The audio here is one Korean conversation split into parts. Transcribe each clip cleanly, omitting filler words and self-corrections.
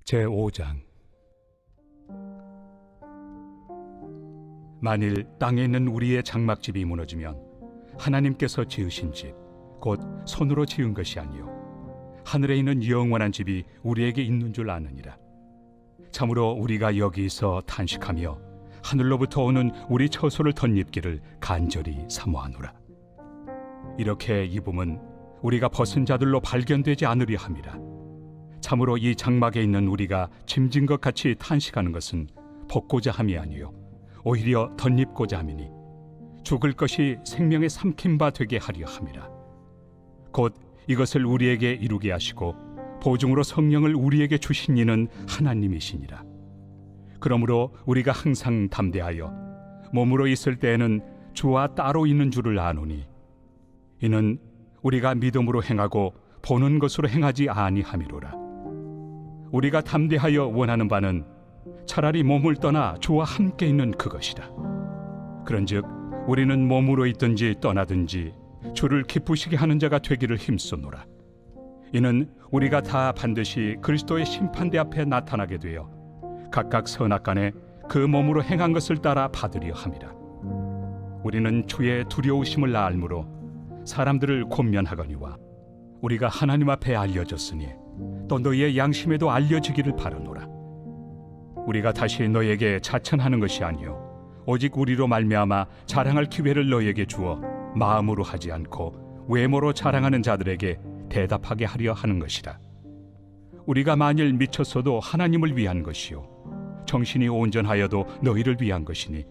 제5장. 만일 땅에 있는 우리의 장막집이 무너지면 하나님께서 지으신 집, 곧 손으로 지은 것이 아니요 하늘에 있는 영원한 집이 우리에게 있는 줄 아느니라. 참으로 우리가 여기서 탄식하며 하늘로부터 오는 우리 처소를 덧입기를 간절히 사모하노라. 이렇게 입음은 우리가 벗은 자들로 발견되지 않으리 함이라. 참으로 이 장막에 있는 우리가 짐진 것 같이 탄식하는 것은 벗고자 함이 아니요 오히려 덧입고자 함이니 죽을 것이 생명의 삼킨 바 되게 하려 함이라. 곧 이것을 우리에게 이루게 하시고 보증으로 성령을 우리에게 주신 이는 하나님이시니라. 그러므로 우리가 항상 담대하여 몸으로 있을 때에는 주와 따로 있는 줄을 아노니 이는 우리가 믿음으로 행하고 보는 것으로 행하지 아니함이로라. 우리가 담대하여 원하는 바는 차라리 몸을 떠나 주와 함께 있는 그것이라. 그런즉 우리는 몸으로 있든지 떠나든지 주를 기쁘시게 하는 자가 되기를 힘쓰노라. 이는 우리가 다 반드시 그리스도의 심판대 앞에 나타나게 되어 각각 선악간에 그 몸으로 행한 것을 따라 받으려 함이라. 우리는 주의 두려우심을 알므로 사람들을 권면하거니와 우리가 하나님 앞에 알려졌으니 또 너희의 양심에도 알려지기를 바라노라. 우리가 다시 너희에게 자천하는 것이 아니요 오직 우리로 말미암아 자랑할 기회를 너희에게 주어 마음으로 하지 않고 외모로 자랑하는 자들에게 대답하게 하려 하는 것이라. 우리가 만일 미쳤어도 하나님을 위한 것이요 정신이 온전하여도 너희를 위한 것이니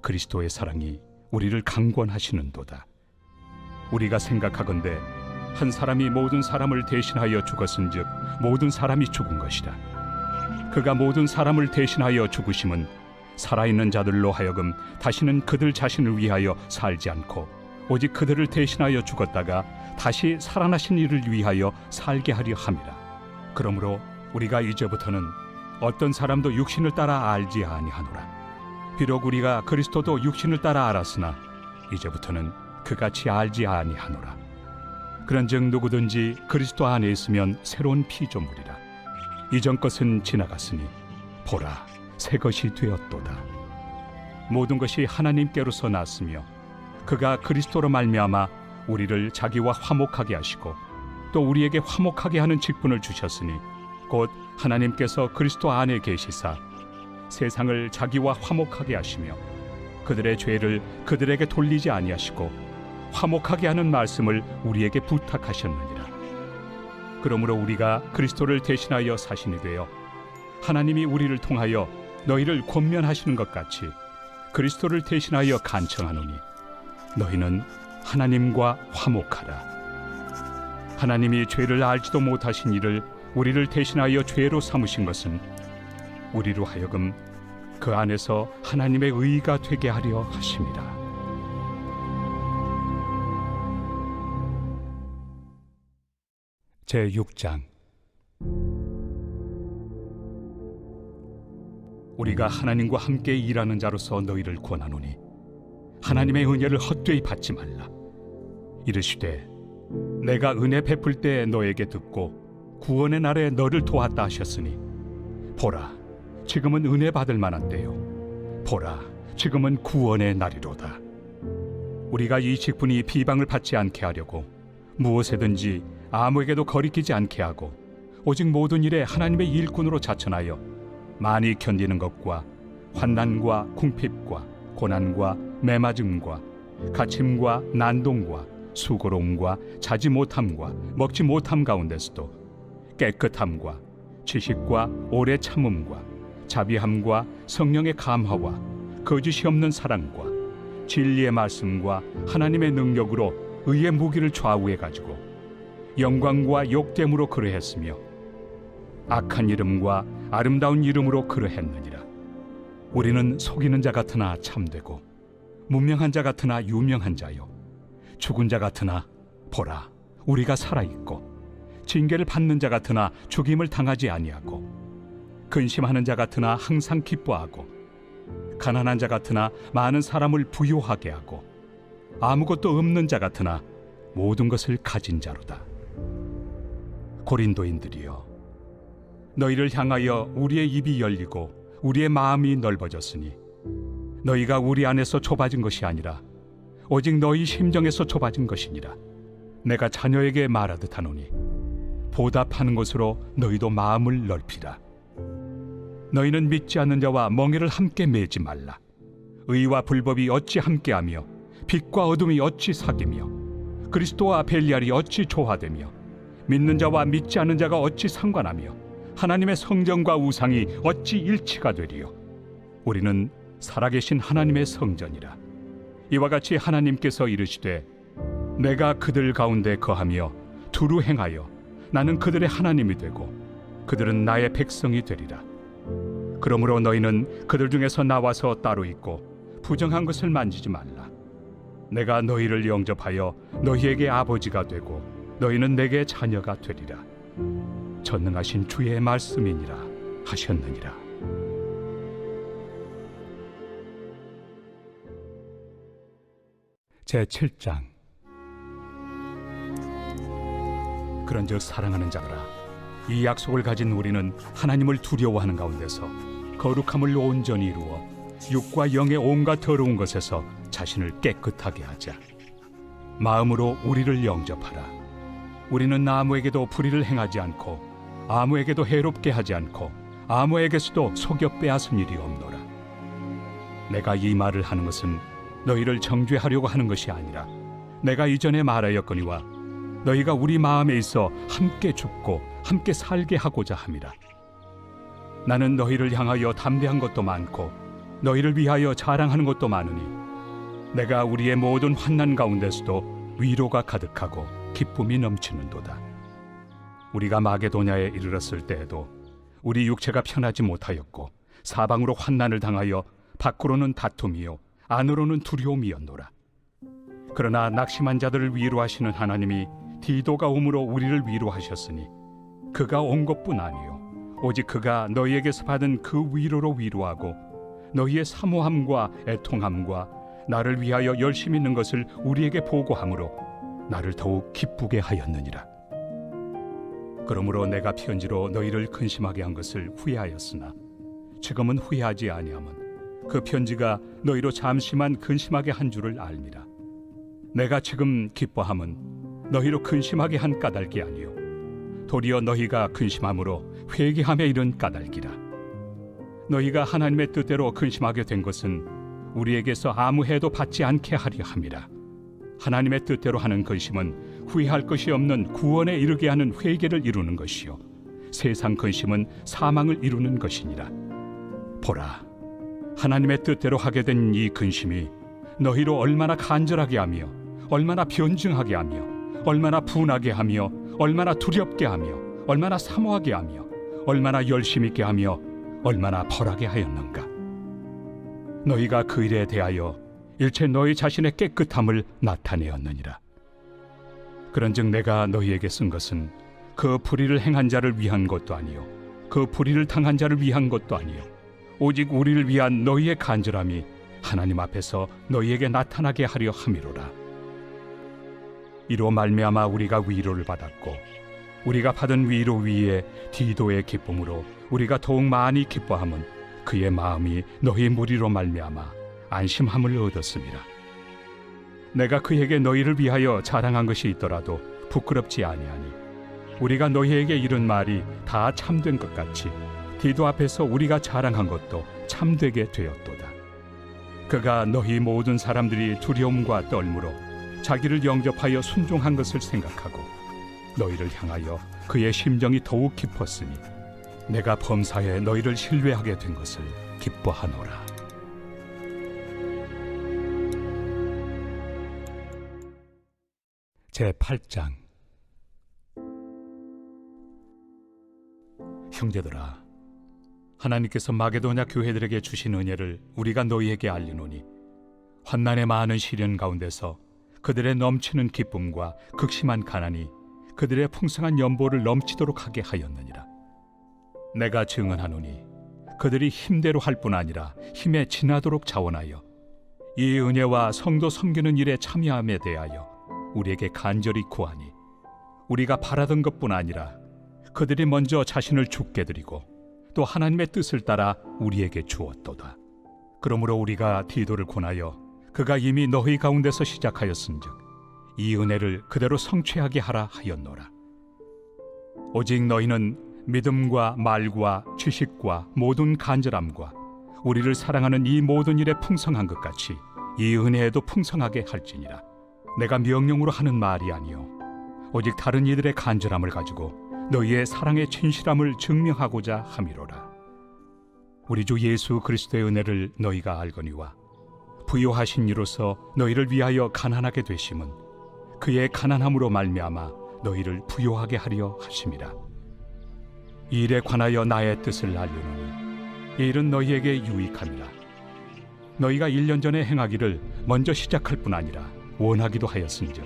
그리스도의 사랑이 우리를 강권하시는도다. 우리가 생각하건대 한 사람이 모든 사람을 대신하여 죽었은즉 모든 사람이 죽은 것이라. 그가 모든 사람을 대신하여 죽으심은 살아있는 자들로 하여금 다시는 그들 자신을 위하여 살지 않고 오직 그들을 대신하여 죽었다가 다시 살아나신 이를 위하여 살게 하려 함이라. 그러므로 우리가 이제부터는 어떤 사람도 육신을 따라 알지 아니하노라. 비록 우리가 그리스도도 육신을 따라 알았으나 이제부터는 그같이 알지 아니하노라. 그런즉 누구든지 그리스도 안에 있으면 새로운 피조물이라. 이전 것은 지나갔으니 보라 새 것이 되었도다. 모든 것이 하나님께로서 났으며 그가 그리스도로 말미암아 우리를 자기와 화목하게 하시고 또 우리에게 화목하게 하는 직분을 주셨으니 곧 하나님께서 그리스도 안에 계시사 세상을 자기와 화목하게 하시며 그들의 죄를 그들에게 돌리지 아니하시고 화목하게 하는 말씀을 우리에게 부탁하셨느니라. 그러므로 우리가 그리스도를 대신하여 사신이 되어 하나님이 우리를 통하여 너희를 권면하시는 것 같이 그리스도를 대신하여 간청하노니 너희는 하나님과 화목하라. 하나님이 죄를 알지도 못하신 이를 우리를 대신하여 죄로 삼으신 것은 우리로 하여금 그 안에서 하나님의 의가 되게 하려 하심이라. 제6장. 우리가 하나님과 함께 일하는 자로서 너희를 권하노니 하나님의 은혜를 헛되이 받지 말라. 이르시되 내가 은혜 베풀 때 너에게 듣고 구원의 날에 너를 도왔다 하셨으니 보라 지금은 은혜 받을 만한 때요 보라 지금은 구원의 날이로다. 우리가 이 직분이 비방을 받지 않게 하려고 무엇에든지 아무에게도 거리끼지 않게 하고 오직 모든 일에 하나님의 일꾼으로 자천하여 많이 견디는 것과 환난과 궁핍과 고난과 매맞음과 갇힘과 난동과 수고로움과 자지 못함과 먹지 못함 가운데서도 깨끗함과 지식과 오래 참음과 자비함과 성령의 감화와 거짓이 없는 사랑과 진리의 말씀과 하나님의 능력으로 의의 무기를 좌우해 가지고 영광과 욕됨으로 그러했으며 악한 이름과 아름다운 이름으로 그러했느니라. 우리는 속이는 자 같으나 참되고 무명한 자 같으나 유명한 자요 죽은 자 같으나 보라 우리가 살아있고 징계를 받는 자 같으나 죽임을 당하지 아니하고 근심하는 자 같으나 항상 기뻐하고 가난한 자 같으나 많은 사람을 부요하게 하고 아무것도 없는 자 같으나 모든 것을 가진 자로다. 고린도인들이여 너희를 향하여 우리의 입이 열리고 우리의 마음이 넓어졌으니 너희가 우리 안에서 좁아진 것이 아니라 오직 너희 심정에서 좁아진 것이니라. 내가 자녀에게 말하듯 하노니 보답하는 것으로 너희도 마음을 넓히라. 너희는 믿지 않는 자와 멍에를 함께 매지 말라. 의와 불법이 어찌 함께하며 빛과 어둠이 어찌 사귀며 그리스도와 벨리알이 어찌 조화되며 믿는 자와 믿지 않는 자가 어찌 상관하며 하나님의 성전과 우상이 어찌 일치가 되리요. 우리는 살아계신 하나님의 성전이라. 이와 같이 하나님께서 이르시되 내가 그들 가운데 거하며 두루 행하여 나는 그들의 하나님이 되고 그들은 나의 백성이 되리라. 그러므로 너희는 그들 중에서 나와서 따로 있고 부정한 것을 만지지 말라. 내가 너희를 영접하여 너희에게 아버지가 되고 너희는 내게 자녀가 되리라. 전능하신 주의 말씀이니라 하셨느니라. 제7장. 그런즉 사랑하는 자들아, 이 약속을 가진 우리는 하나님을 두려워하는 가운데서 거룩함을 온전히 이루어 육과 영의 온갖 더러운 것에서 자신을 깨끗하게 하자. 마음으로 우리를 영접하라. 우리는 아무에게도 불의를 행하지 않고 아무에게도 해롭게 하지 않고 아무에게서도 속여 빼앗은 일이 없노라. 내가 이 말을 하는 것은 너희를 정죄하려고 하는 것이 아니라 내가 이전에 말하였거니와 너희가 우리 마음에 있어 함께 죽고 함께 살게 하고자 함이라. 나는 너희를 향하여 담대한 것도 많고 너희를 위하여 자랑하는 것도 많으니 내가 우리의 모든 환난 가운데서도 위로가 가득하고 기쁨이 넘치는도다. 우리가 마게도냐에 이르렀을 때에도 우리 육체가 편하지 못하였고 사방으로 환난을 당하여 밖으로는 다툼이요 안으로는 두려움이었노라. 그러나 낙심한 자들을 위로하시는 하나님이 디도가 옴으로 우리를 위로하셨으니 그가 온 것뿐 아니요 오직 그가 너희에게서 받은 그 위로로 위로하고 너희의 사모함과 애통함과 나를 위하여 열심히 있는 것을 우리에게 보고함으로 나를 더욱 기쁘게 하였느니라. 그러므로 내가 편지로 너희를 근심하게 한 것을 후회하였으나 지금은 후회하지 아니함은 그 편지가 너희로 잠시만 근심하게 한 줄을 알미라. 내가 지금 기뻐함은 너희로 근심하게 한 까닭이 아니요 도리어 너희가 근심함으로 회개함에 이른 까닭이라. 너희가 하나님의 뜻대로 근심하게 된 것은 우리에게서 아무 해도 받지 않게 하려 함이라. 하나님의 뜻대로 하는 근심은 후회할 것이 없는 구원에 이르게 하는 회개를 이루는 것이요 세상 근심은 사망을 이루는 것이니라. 보라, 하나님의 뜻대로 하게 된 이 근심이 너희로 얼마나 간절하게 하며 얼마나 변증하게 하며 얼마나 분하게 하며 얼마나 두렵게 하며 얼마나 사모하게 하며 얼마나 열심 있게 하며 얼마나 벌하게 하였는가. 너희가 그 일에 대하여 일체 너희 자신의 깨끗함을 나타내었느니라. 그런즉 내가 너희에게 쓴 것은 그 불의를 행한 자를 위한 것도 아니요 그 불의를 당한 자를 위한 것도 아니요 오직 우리를 위한 너희의 간절함이 하나님 앞에서 너희에게 나타나게 하려 함이로라. 이로 말미암아 우리가 위로를 받았고 우리가 받은 위로 위에 디도의 기쁨으로 우리가 더욱 많이 기뻐함은 그의 마음이 너희 무리로 말미암아 안심함을 얻었습니다. 내가 그에게 너희를 위하여 자랑한 것이 있더라도 부끄럽지 아니하니 우리가 너희에게 이른 말이 다 참된 것 같이 디도 앞에서 우리가 자랑한 것도 참되게 되었도다. 그가 너희 모든 사람들이 두려움과 떨므로 자기를 영접하여 순종한 것을 생각하고 너희를 향하여 그의 심정이 더욱 깊었으니 내가 범사에 너희를 신뢰하게 된 것을 기뻐하노라. 제8장. 형제들아, 하나님께서 마게도냐 교회들에게 주신 은혜를 우리가 너희에게 알리노니 환난의 많은 시련 가운데서 그들의 넘치는 기쁨과 극심한 가난이 그들의 풍성한 연보를 넘치도록 하게 하였느니라. 내가 증언하노니 그들이 힘대로 할 뿐 아니라 힘에 지나도록 자원하여 이 은혜와 성도 섬기는 일에 참여함에 대하여 우리에게 간절히 구하니 우리가 바라던 것뿐 아니라 그들이 먼저 자신을 죽게 드리고 또 하나님의 뜻을 따라 우리에게 주었도다. 그러므로 우리가 디도를 권하여 그가 이미 너희 가운데서 시작하였은즉 이 은혜를 그대로 성취하게 하라 하였노라. 오직 너희는 믿음과 말과 지식과 모든 간절함과 우리를 사랑하는 이 모든 일에 풍성한 것 같이 이 은혜에도 풍성하게 할지니라. 내가 명령으로 하는 말이 아니요 오직 다른 이들의 간절함을 가지고 너희의 사랑의 진실함을 증명하고자 함이로라. 우리 주 예수 그리스도의 은혜를 너희가 알거니와 부요하신 이로서 너희를 위하여 가난하게 되심은 그의 가난함으로 말미암아 너희를 부요하게 하려 하심이라. 이 일에 관하여 나의 뜻을 알려노니 이 일은 너희에게 유익함이라. 너희가 1년 전에 행하기를 먼저 시작할 뿐 아니라 원하기도 하였은즉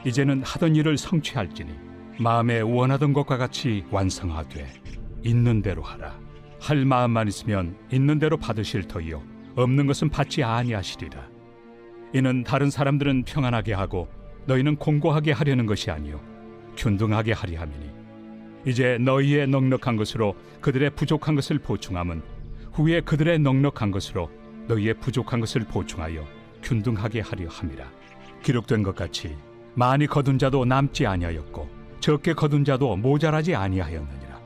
이제는 하던 일을 성취할지니 마음에 원하던 것과 같이 완성하되 있는 대로 하라. 할 마음만 있으면 있는 대로 받으실 터이요 없는 것은 받지 아니하시리라. 이는 다른 사람들은 평안하게 하고 너희는 공고하게 하려는 것이 아니요 균등하게 하리 함이니 이제 너희의 넉넉한 것으로 그들의 부족한 것을 보충함은 후에 그들의 넉넉한 것으로 너희의 부족한 것을 보충하여 균등하게 하려 함이라. 기록된 것 같이 많이 거둔 자도 남지 아니하였고 적게 거둔 자도 모자라지 아니하였느니라.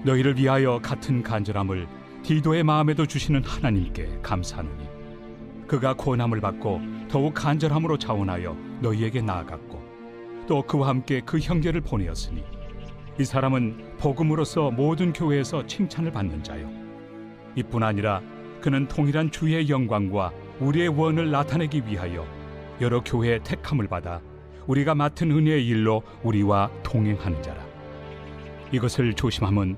너희를 위하여 같은 간절함을 디도의 마음에도 주시는 하나님께 감사하노니 그가 권함을 받고 더욱 간절함으로 자원하여 너희에게 나아갔고 또 그와 함께 그 형제를 보내었으니 이 사람은 복음으로서 모든 교회에서 칭찬을 받는 자요 이뿐 아니라 그는 통일한 주의 영광과 우리의 원을 나타내기 위하여 여러 교회의 택함을 받아 우리가 맡은 은혜의 일로 우리와 동행하는 자라. 이것을 조심함은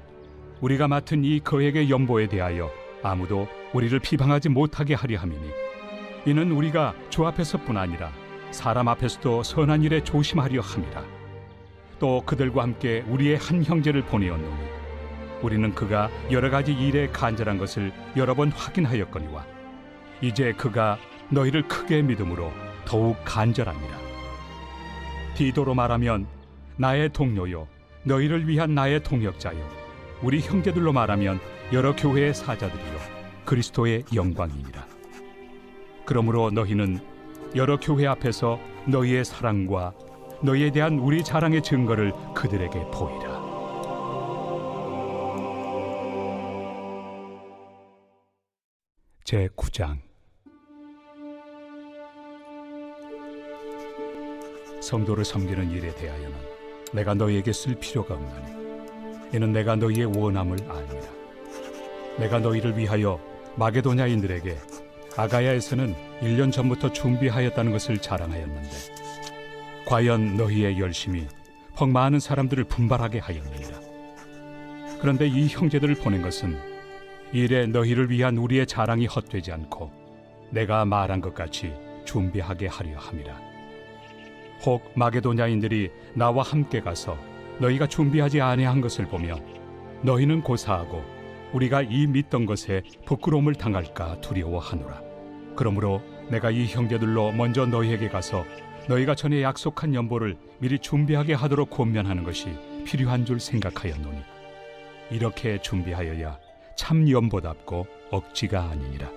우리가 맡은 이 거액의 연보에 대하여 아무도 우리를 비방하지 못하게 하려 함이니 이는 우리가 주 앞에서뿐 아니라 사람 앞에서도 선한 일에 조심하려 함이라. 또 그들과 함께 우리의 한 형제를 보내었노니 우리는 그가 여러 가지 일에 간절한 것을 여러 번 확인하였거니와 이제 그가 너희를 크게 믿음으로 더욱 간절하니라. 디도로 말하면 나의 동료요 너희를 위한 나의 동역자요 우리 형제들로 말하면 여러 교회의 사자들이요 그리스도의 영광이니라. 그러므로 너희는 여러 교회 앞에서 너희의 사랑과 너희에 대한 우리 자랑의 증거를 그들에게 보이라. 제9장. 성도를 섬기는 일에 대하여는 내가 너희에게 쓸 필요가 없나니 이는 내가 너희의 원함을 아니라. 내가 너희를 위하여 마게도냐인들에게 아가야에서는 1년 전부터 준비하였다는 것을 자랑하였는데 과연 너희의 열심이 퍽 많은 사람들을 분발하게 하였느니라. 그런데 이 형제들을 보낸 것은 일에 너희를 위한 우리의 자랑이 헛되지 않고 내가 말한 것 같이 준비하게 하려 함이라. 혹 마게도냐인들이 나와 함께 가서 너희가 준비하지 아니한 것을 보며 너희는 고사하고 우리가 이 믿던 것에 부끄러움을 당할까 두려워하노라. 그러므로 내가 이 형제들로 먼저 너희에게 가서 너희가 전에 약속한 연보를 미리 준비하게 하도록 권면하는 것이 필요한 줄 생각하였노니 이렇게 준비하여야 참 연보답고 억지가 아니니라.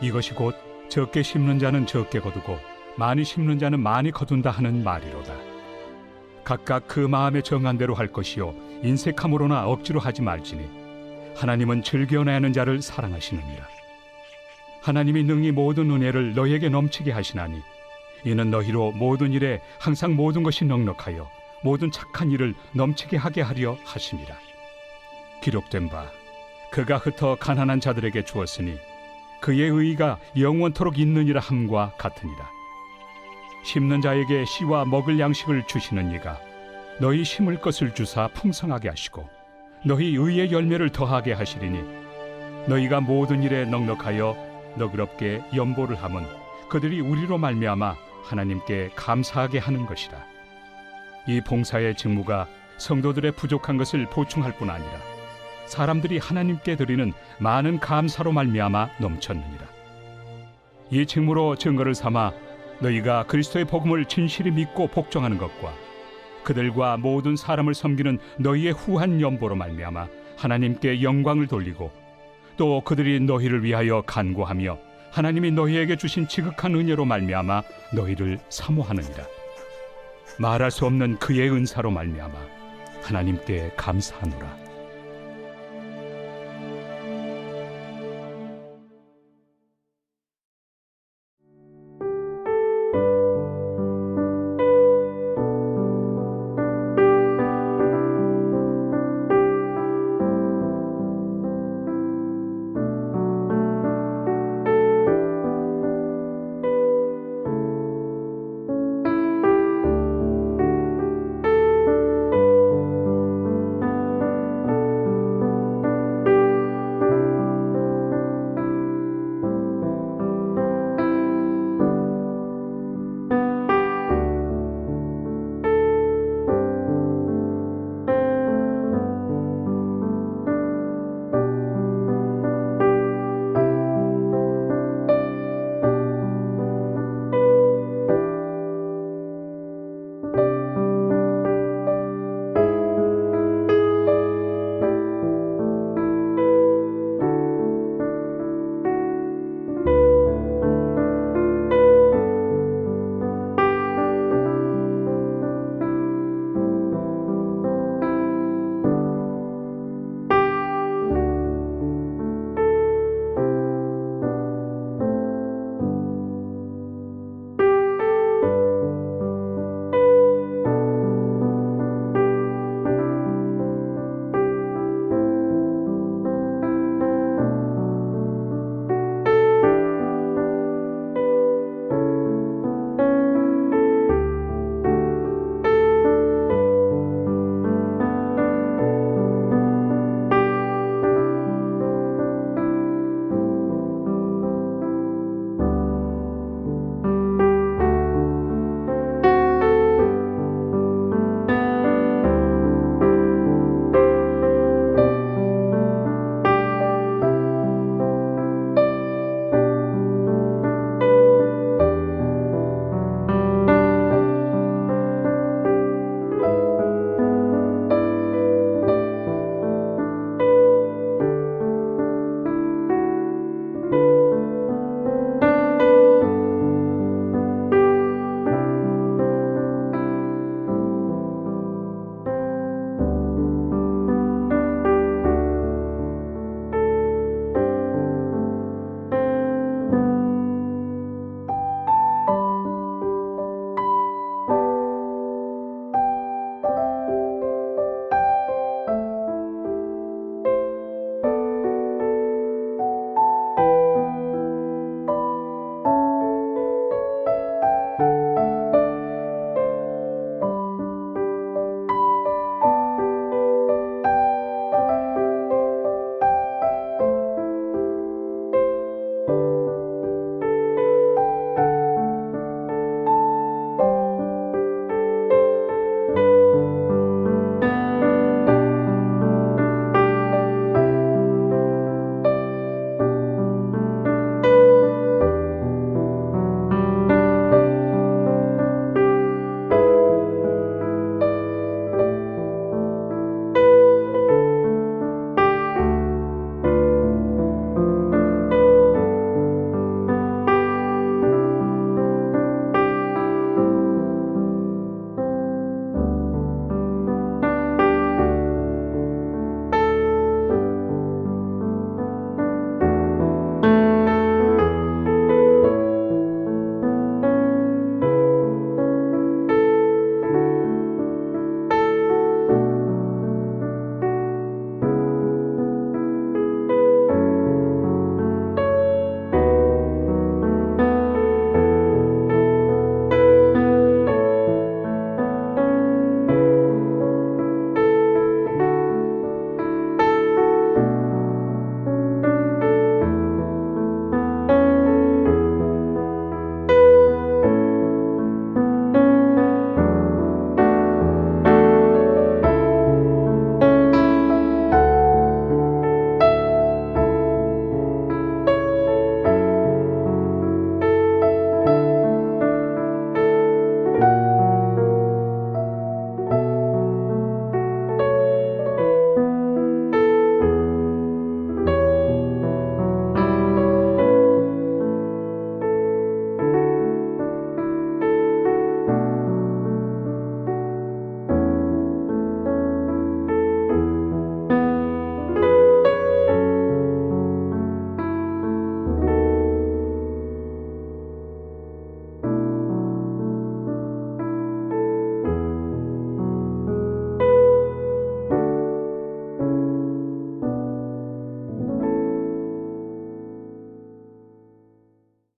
이것이 곧 적게 심는 자는 적게 거두고 많이 심는 자는 많이 거둔다 하는 말이로다. 각각 그 마음에 정한 대로 할 것이요 인색함으로나 억지로 하지 말지니 하나님은 즐겨내 하는 자를 사랑하시느니라. 하나님이 능히 모든 은혜를 너희에게 넘치게 하시나니 이는 너희로 모든 일에 항상 모든 것이 넉넉하여 모든 착한 일을 넘치게 하게 하려 하심이라. 기록된 바 그가 흩어 가난한 자들에게 주었으니 그의 의의가 영원토록 있느니라 함과 같으니라. 심는 자에게 씨와 먹을 양식을 주시는 이가 너희 심을 것을 주사 풍성하게 하시고 너희 의의 열매를 더하게 하시리니 너희가 모든 일에 넉넉하여 너그럽게 연보를 함은 그들이 우리로 말미암아 하나님께 감사하게 하는 것이라. 이 봉사의 직무가 성도들의 부족한 것을 보충할 뿐 아니라 사람들이 하나님께 드리는 많은 감사로 말미암아 넘쳤느니라. 이 직무로 증거를 삼아 너희가 그리스도의 복음을 진실히 믿고 복종하는 것과 그들과 모든 사람을 섬기는 너희의 후한 연보로 말미암아 하나님께 영광을 돌리고 또 그들이 너희를 위하여 간구하며 하나님이 너희에게 주신 지극한 은혜로 말미암아 너희를 사모하느니라. 말할 수 없는 그의 은사로 말미암아 하나님께 감사하노라.